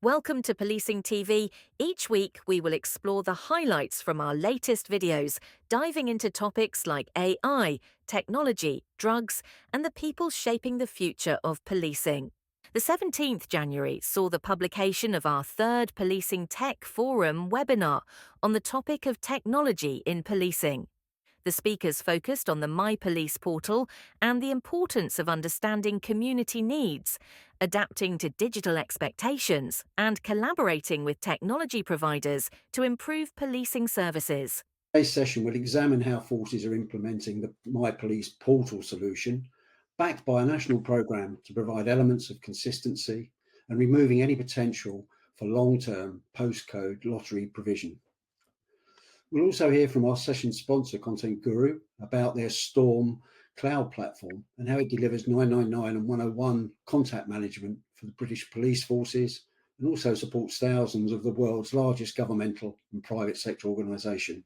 Welcome to Policing TV. Each week we will explore the highlights from our latest videos, diving into topics like AI, technology, drugs, and the people shaping the future of policing. The 17th January saw the publication of our third Policing Tech Forum webinar on the topic of technology in policing. The speakers focused on the MyPolice Portal and the importance of understanding community needs, adapting to digital expectations, and collaborating with technology providers to improve policing services. Today's session will examine how forces are implementing the MyPolice Portal solution, backed by a national programme to provide elements of consistency and removing any potential for long-term postcode lottery provision. We'll also hear from our session sponsor, Content Guru, about their Storm cloud platform and how it delivers 999 and 101 contact management for the British police forces and also supports thousands of the world's largest governmental and private sector organisations.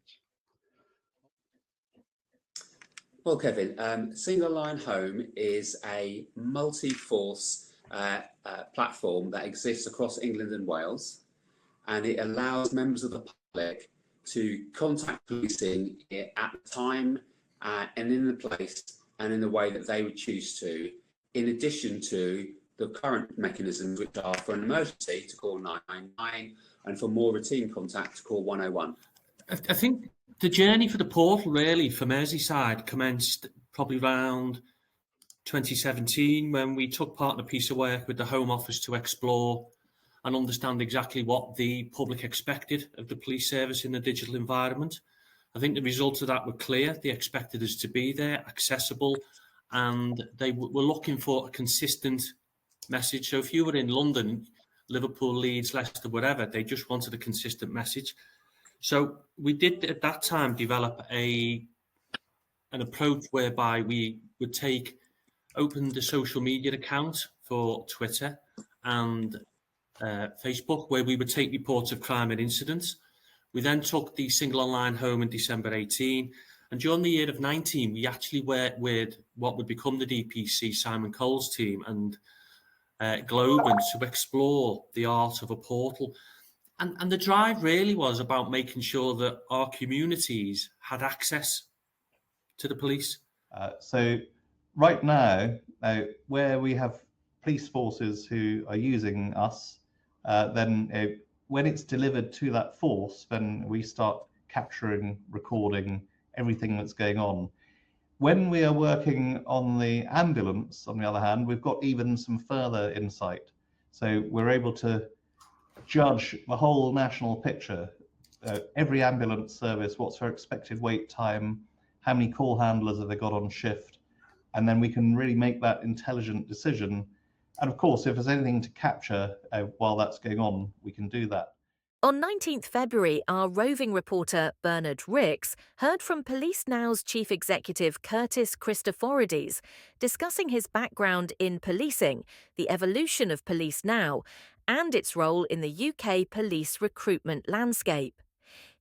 Well, Kevin, Single Line Home is a multi-force platform that exists across England and Wales, and it allows members of the public to contact policing at the time and in the place and in the way that they would choose to, in addition to the current mechanisms, which are for an emergency to call 999 and for more routine contact to call 101. I think the journey for the portal really for Merseyside commenced probably around 2017 when we took part in a piece of work with the Home Office to explore and understand exactly what the public expected of the police service in the digital environment. I think the results of that were clear. They expected us to be there, accessible, and they were looking for a consistent message. So if you were in London, Liverpool, Leeds, Leicester, whatever, they just wanted a consistent message. So we did at that time develop an approach whereby we would open the social media account for Twitter and Facebook, where we would take reports of crime and incidents. We then took the Single Online Home in December 18, and during the year of 19, we actually worked with what would become the DPC, Simon Cole's team, and Globin to explore the art of a portal. And the drive really was about making sure that our communities had access to the police. So right now, where we have police forces who are using us, then when it's delivered to that force, then we start capturing, recording everything that's going on. When we are working on the ambulance, on the other hand, we've got even some further insight. So we're able to judge the whole national picture, every ambulance service, what's their expected wait time, how many call handlers have they got on shift, and then we can really make that intelligent decision. And of course, if there's anything to capture while that's going on, we can do that. On 19th February, our roving reporter Bernard Ricks heard from Police Now's Chief Executive Curtis Christoforides discussing his background in policing, the evolution of Police Now, and its role in the UK police recruitment landscape.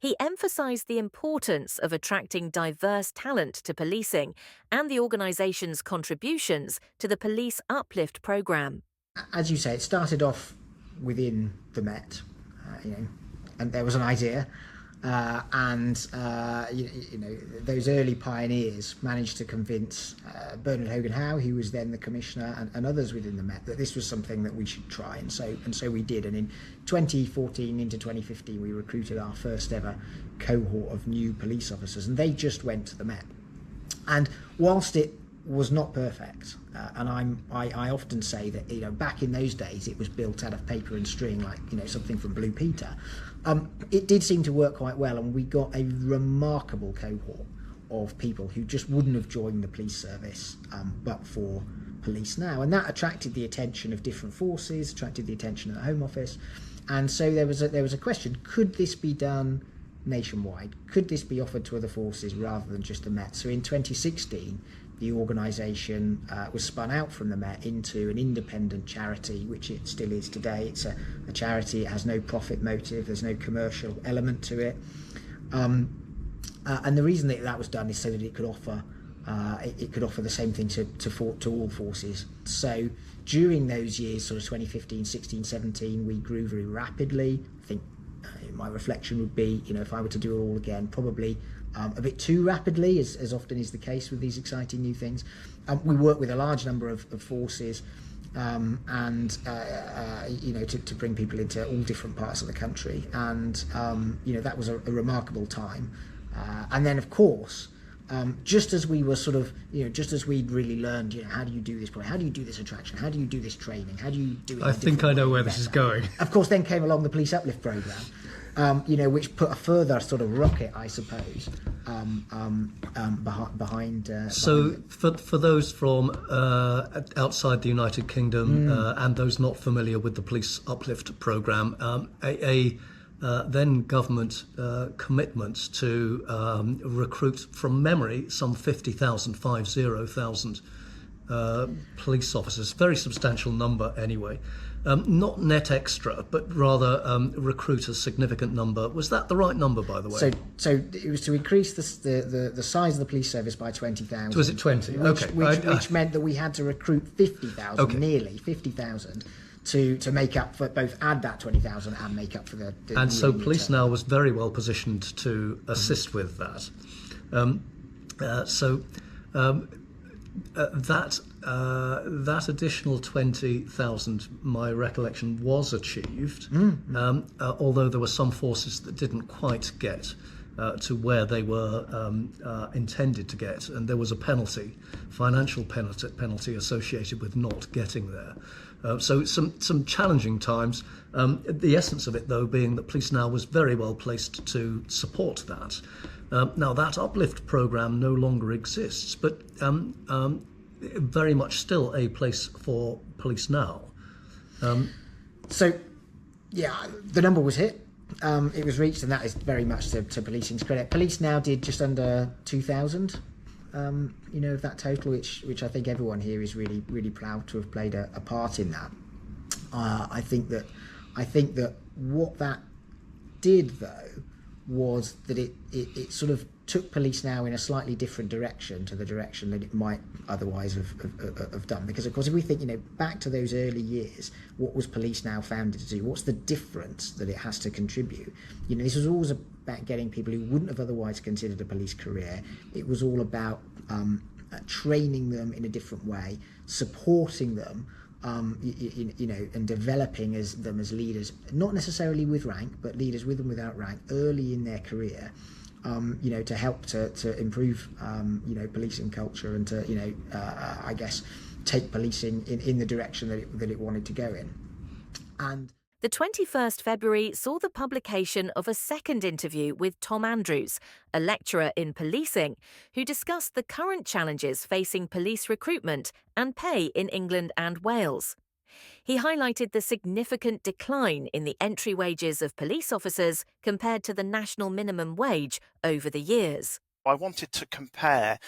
He emphasised the importance of attracting diverse talent to policing and the organisation's contributions to the Police Uplift programme. As you say, it started off within the Met, and there was an idea, those early pioneers managed to convince Bernard Hogan-Howe, who was then the commissioner, and others within the Met, that this was something that we should try, and so we did. And in 2014 into 2015, we recruited our first ever cohort of new police officers, and they just went to the Met. And whilst it was not perfect, and I often say that back in those days it was built out of paper and string, like something from Blue Peter. It did seem to work quite well, and we got a remarkable cohort of people who just wouldn't have joined the police service but for Police Now, and that attracted the attention of different forces, attracted the attention of the Home Office, and so there was a question: could this be done nationwide? Could this be offered to other forces rather than just the Met? So in 2016, the organisation was spun out from the Met into an independent charity, which it still is today. It's a charity. It has no profit motive. There's no commercial element to it. And the reason that was done is so that it could offer it could offer the same thing to all forces. So during those years, sort of 2015, 16, 17, we grew very rapidly. I think my reflection would be, if I were to do it all again, probably a bit too rapidly, as often is the case with these exciting new things. We work with a large number of forces, and to bring people into all different parts of the country, and that was a remarkable time. And then, of course, just as we were sort of, just as we'd really learned, how do you do this project? How do you do this attraction? How do you do this training? How do you do it? I think I know where this is going. Of course, then came along the Police Uplift Programme, which put a further sort of rocket, I suppose, behind. So for those from outside the United Kingdom and those not familiar with the Police Uplift Programme, then government commitments to recruit from memory some 50,000 police officers, very substantial number anyway. Not net extra, but rather recruit a significant number. Was that the right number, by the way? So it was to increase the size of the police service by 20,000. Was it 20? Which meant that we had to recruit 50,000, nearly 50,000. To make up for add that 20,000 and make up for the and so police now was very well positioned to assist with that. That additional 20,000, my recollection, was achieved, although there were some forces that didn't quite get to where they were intended to get, and there was a financial penalty associated with not getting there. So some challenging times. The essence of it, though, being that police now was very well placed to support that. Now that uplift programme no longer exists, but very much still a place for police now. The number was hit. It was reached, and that is very much to policing's credit. Police now did just under 2,000. Of that total, which I think everyone here is really, really proud to have played a part in that. I think that what that did, though, was that it sort of took police now in a slightly different direction to the direction that it might otherwise have done. Because, of course, if we think, back to those early years, what was police now founded to do? What's the difference that it has to contribute? This was always about getting people who wouldn't have otherwise considered a police career. It was all about training them in a different way, supporting them, and developing them as leaders, not necessarily with rank, but leaders with and without rank early in their career. To help to improve, policing culture and to, I guess, take policing in the direction that it wanted to go in. And the 21st February saw the publication of a second interview with Tom Andrews, a lecturer in policing, who discussed the current challenges facing police recruitment and pay in England and Wales. He highlighted the significant decline in the entry wages of police officers compared to the national minimum wage over the years. I wanted to compare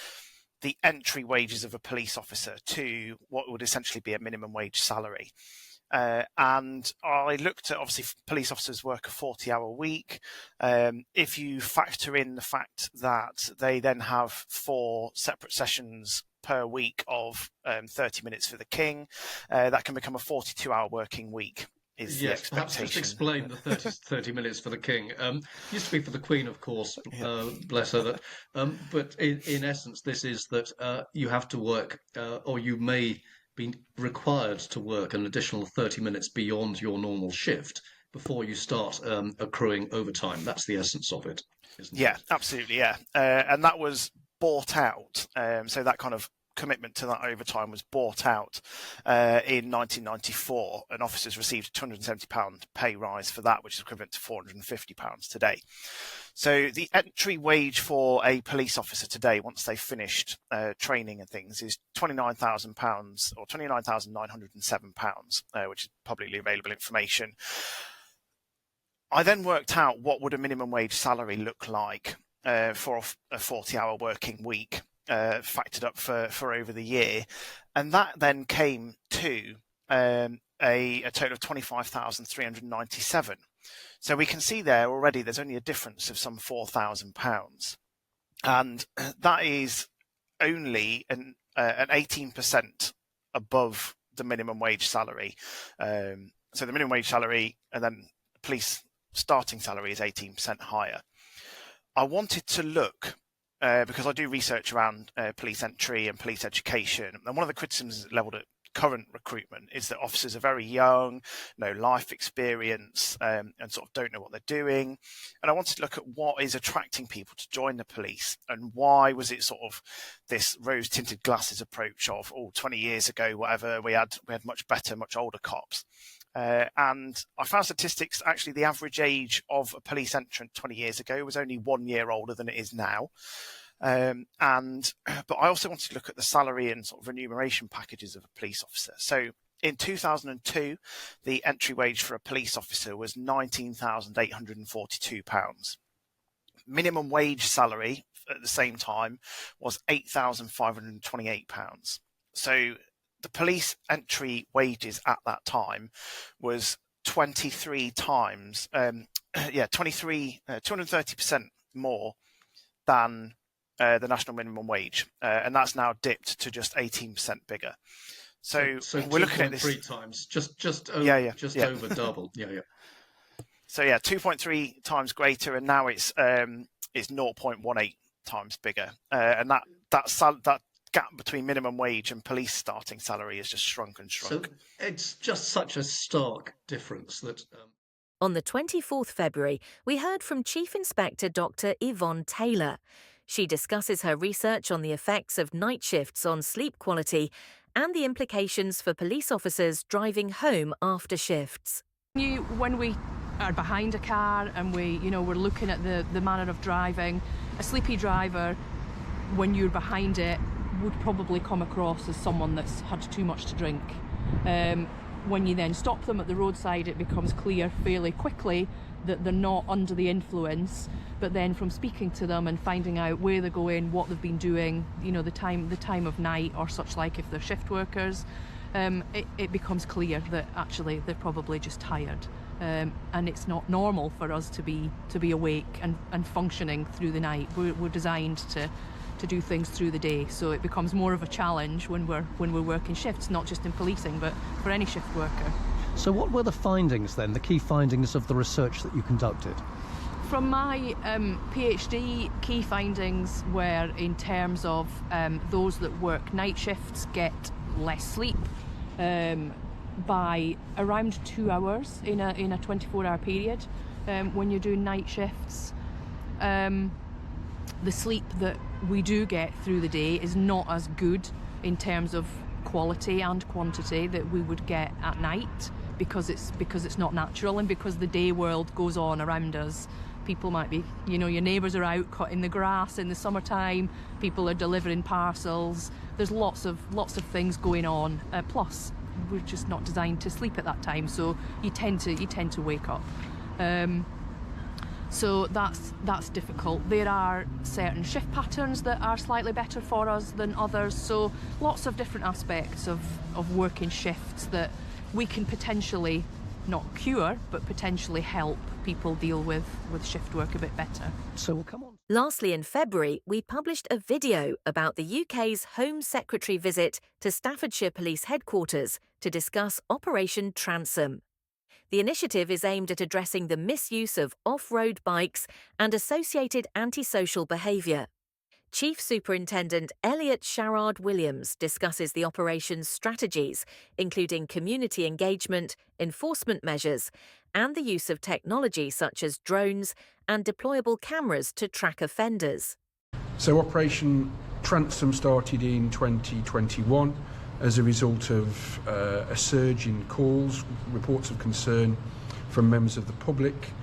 the entry wages of a police officer to what would essentially be a minimum wage salary. And I looked at, obviously, police officers work a 40-hour week. If you factor in the fact that they then have 4 separate sessions per week of 30 minutes for the King, that can become a 42-hour working week. Yes, perhaps just explain the 30 minutes for the King. Used to be for the Queen, of course, bless her. But in essence, this is that you have to work, or you may be required to work an additional 30 minutes beyond your normal shift before you start accruing overtime. That's the essence of it, isn't it? Yeah, absolutely, yeah. And that was bought out. So that kind of commitment to that overtime was bought out in 1994, and officers received a £270 pay rise for that, which is equivalent to £450 today. So the entry wage for a police officer today, once they've finished training and things, is £29,000 or £29,907, which is publicly available information. I then worked out what would a minimum wage salary look like for a 40-hour working week, factored up for over the year, and that then came to a total of £25,397. So we can see there already there's only a difference of some £4,000, and that is only an 18% above the minimum wage salary. So the minimum wage salary and then police starting salary is 18% higher. I wanted to look, because I do research around police entry and police education, and one of the criticisms levelled at current recruitment is that officers are very young, no life experience, and sort of don't know what they're doing. And I wanted to look at what is attracting people to join the police, and why was it sort of this rose-tinted glasses approach of, 20 years ago, whatever, we had much better, much older cops. And I found statistics, actually the average age of a police entrant 20 years ago was only 1 year older than it is now. But I also wanted to look at the salary and sort of remuneration packages of a police officer. So in 2002, the entry wage for a police officer was £19,842. Minimum wage salary at the same time was £8,528. So the police entry wages at that time was 230% more than the national minimum wage, and that's now dipped to just 18% bigger. So we're looking at this 3 times, just over double. So 2.3 times greater, and now it's 0.18 times bigger, and that gap between minimum wage and police starting salary has just shrunk and shrunk. So it's just such a stark difference that. On the 24th February, we heard from Chief Inspector Dr. Yvonne Taylor. She discusses her research on the effects of night shifts on sleep quality and the implications for police officers driving home after shifts. When we are behind a car and we're looking at the manner of driving, a sleepy driver, when you're behind it, would probably come across as someone that's had too much to drink. When you then stop them at the roadside, it becomes clear fairly quickly that they're not under the influence, but then from speaking to them and finding out where they're going, what they've been doing, the time of night or such like, if they're shift workers, it becomes clear that actually they're probably just tired. And it's not normal for us to be awake and functioning through the night. We're designed to do things through the day, so it becomes more of a challenge when we're working shifts, not just in policing but for any shift worker. So what were the findings then, the key findings of the research that you conducted? From my PhD, key findings were in terms of those that work night shifts get less sleep by around 2 hours in a 24-hour period when you're doing night shifts. The sleep that we do get through the day is not as good in terms of quality and quantity that we would get at night, because it's not natural, and because the day world goes on around us. People might be, your neighbours are out cutting the grass in the summertime, people are delivering parcels, there's lots of things going on, plus we're just not designed to sleep at that time, so you tend to wake up. So that's difficult. There are certain shift patterns that are slightly better for us than others, so lots of different aspects of working shifts that we can potentially not cure, but potentially help people deal with shift work a bit better. So we'll come on. Lastly, in February, we published a video about the UK's Home Secretary visit to Staffordshire Police Headquarters to discuss Operation Transom. The initiative is aimed at addressing the misuse of off-road bikes and associated antisocial behaviour. Chief Superintendent Elliot Sharrard-Williams discusses the operation's strategies, including community engagement, enforcement measures, and the use of technology such as drones and deployable cameras to track offenders. So Operation Transom started in 2021 as a result of a surge in calls, reports of concern from members of the public.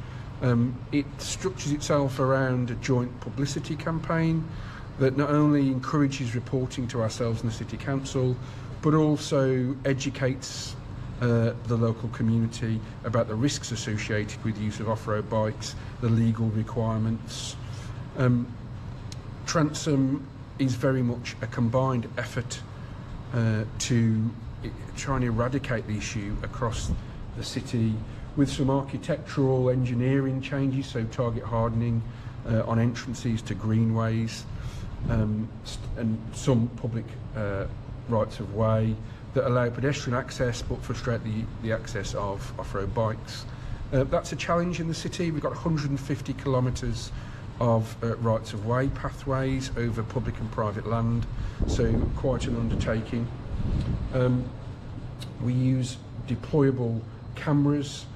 It structures itself around a joint publicity campaign that not only encourages reporting to ourselves and the City Council, but also educates the local community about the risks associated with the use of off-road bikes, the legal requirements. Transom is very much a combined effort to try and eradicate the issue across the city, with some architectural engineering changes, so target hardening on entrances to greenways, and some public rights of way that allow pedestrian access but frustrate the access of off-road bikes. That's a challenge in the city. We've got 150 kilometres of rights of way pathways over public and private land, so quite an undertaking. We use deployable cameras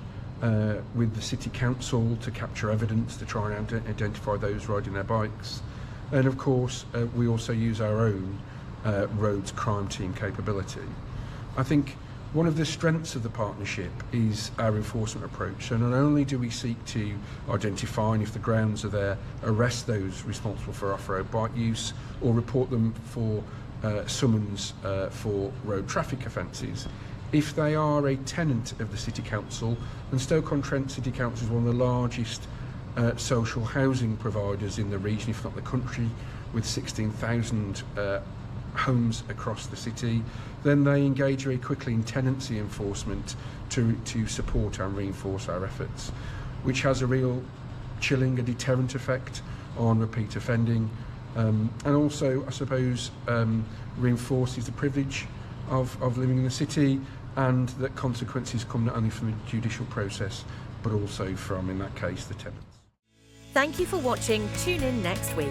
with the City Council to capture evidence to try and identify those riding their bikes. And of course, we also use our own roads crime team capability. I think one of the strengths of the partnership is our enforcement approach. So not only do we seek to identify, and if the grounds are there, arrest those responsible for off-road bike use or report them for summons for road traffic offences. If they are a tenant of the City Council, and Stoke-on-Trent City Council is one of the largest social housing providers in the region, if not the country, with 16,000 homes across the city, then they engage very quickly in tenancy enforcement to support and reinforce our efforts, which has a real chilling, a deterrent effect on repeat offending, and also, I suppose, reinforces the privilege of living in the city, and that consequences come not only from the judicial process but also from, in that case, the tenants. Thank you for watching. Tune in next week.